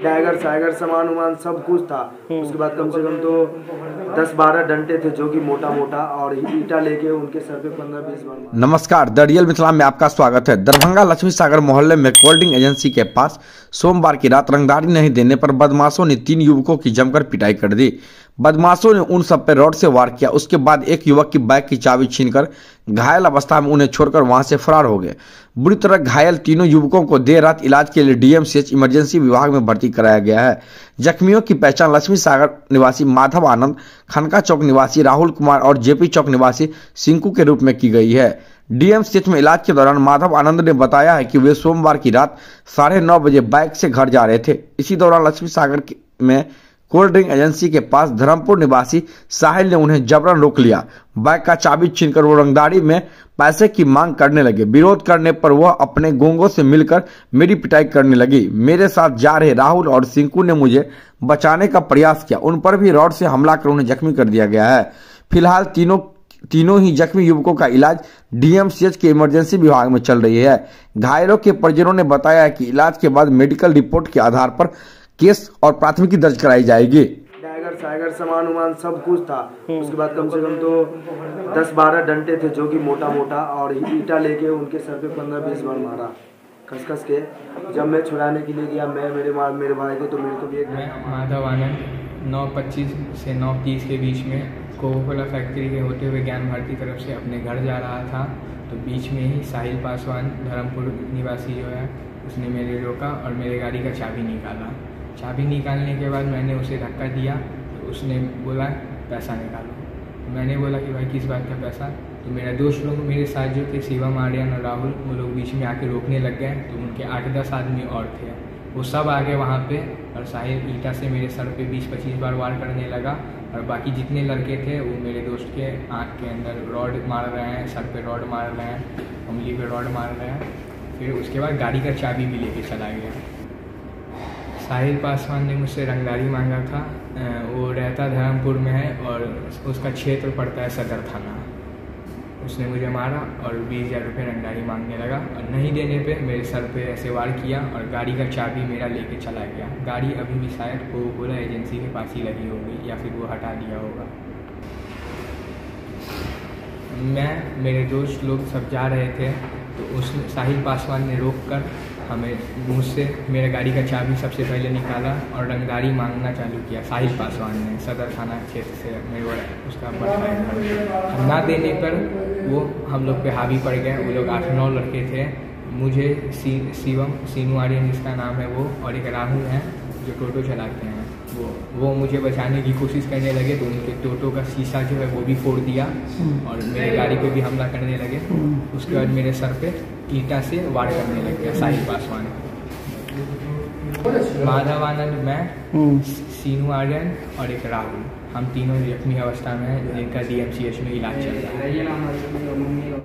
Dagger सागर सामान उमान सब कुछ था। उसके बाद कम से कम तो 10-12 डंडे थे जो कि मोटा मोटा, और ईटा लेके उनके सर पे 15-20 बार मारा। नमस्कार, द रियल मिथिला में आपका स्वागत है। दरभंगा लक्ष्मी सागर मोहल्ले में कोल्ड ड्रिंक एजेंसी के पास सोमवार की रात रंगदारी नहीं देने पर बदमाशों ने 3 युवकों की जमकर पिटाई कर दी। बदमाशों ने उन सब पर रॉड से वार किया। उसके बाद एक युवक की बाइक की चाबी छीनकर घायल अवस्था में उन्हें छोड़कर वहां से फरार हो गए। बुरी तरह घायल तीनों युवकों को देर रात इलाज के लिए डीएमसीएच इमरजेंसी विभाग में भर्ती कराया गया है। जख्मियों की पहचान लक्ष्मी सागर निवासी माधव आनंद, खनका चौक निवासी राहुल कुमार और जेपी चौक निवासी सिंकू के रूप में की गई है। डीएमसीएच में इलाज के दौरान माधव आनंद ने बताया है कि वे सोमवार की रात 9:30 बजे बाइक से घर जा रहे थे। इसी दौरान लक्ष्मी सागर में कोल्ड ड्रिंक एजेंसी के पास धर्मपुर निवासी साहिल ने उन्हें जबरन रोक लिया। बाइक का चाबी छीनकर वो रंगदारी में पैसे की मांग करने लगे। विरोध करने पर वह अपने गोंगों से मिलकर मेरी पिटाई करने लगी। मेरे साथ जा रहे राहुल और सिंकू ने मुझे बचाने का प्रयास किया। उन पर भी रॉड से हमला कर उन्हें जख्मी कर दिया गया है। फिलहाल तीनों ही जख्मी युवकों का इलाज डीएमसीएच के इमरजेंसी विभाग में चल रही है। घायलों के परिजनों ने बताया है कि इलाज के बाद मेडिकल रिपोर्ट के आधार पर केस और प्राथमिकी दर्ज कराई जाएगी। डैगर सागर सामान उमान सब कुछ था। उसके बाद कम से कम तो 10-12 डंडे थे जो कि मोटा मोटा, और ईटा लेके उनके सर पे 15-20 बार मारा खस के। जब मैं छुड़ाने के लिए गया, मैं मेरे भाई को, तो मेरे को भी एक माधव आनंद 9:25 से 9:30 के बीच में कोकोकोला फैक्ट्री के होते हुए ज्ञान भारती तरफ से अपने घर जा रहा था। तो बीच में ही साहिल पासवान धर्मपुर निवासी जो है, उसने मेरे रोका और मेरे गाड़ी का चाबी निकाला। चाबी निकालने के बाद मैंने उसे धक्का दिया तो उसने बोला पैसा निकालो। मैंने बोला कि भाई किस बात का पैसा। तो मेरा दोस्त लोग मेरे साथ जो थे शिवम, आर्यन और राहुल, वो लोग बीच में आके रोकने लग गए। तो उनके 8-10 आदमी और थे, वो सब आ गए वहाँ पे, और साहिल ईटा से मेरे सर पे 20-25 बार वार करने लगा। और बाकी जितने लड़के थे वो मेरे दोस्त के आँख के अंदर रॉड मार रहे हैं, सर पे रॉड मार रहे हैं, उंगली पे रॉड मार रहे हैं। फिर उसके बाद गाड़ी का चाबी भी लेके चला गया। साहिल पासवान ने मुझसे रंगदारी मांगा था। वो रहता धर्मपुर में है और उसका क्षेत्र पड़ता है सदर थाना। उसने मुझे मारा और 20,000 रुपये रंगदारी मांगने लगा, और नहीं देने पे मेरे सर पे ऐसे वार किया और गाड़ी का चाबी मेरा लेके चला गया। गाड़ी अभी भी शायद कोकोकोला एजेंसी के पास ही लगी होगी या फिर वो हटा दिया होगा। मैं, मेरे दोस्त लोग सब जा रहे थे, तो उसने साहिल पासवान ने रोक कर हमें मुझसे मेरे गाड़ी का चाबी सबसे पहले निकाला और रंगदारी मांगना चालू किया। साहिल पासवान ने सदर थाना क्षेत्र से मेरे उसका हम ना देने पर वो हम लोग पे हावी पड़ गए। वो लोग 8-9 लड़के थे। मुझे शिवम, सीनू आर्यन जिसका नाम है वो, और एक राहुल हैं जो टोटो चलाते हैं, वो मुझे बचाने की कोशिश करने लगे। तो उनके टोटो का शीशा जो है वो भी फोड़ दिया और मेरे गाड़ी पे भी हमला करने लगे। उसके बाद मेरे सर पे ईटा से वार करने लग गया साहिल पासवान। माधव आनंद, मैं, सीनू आर्यन और एक राहुल, हम तीनों जख्मी अवस्था में हैं, जिनका डीएमसीएच में इलाज चल रहा है।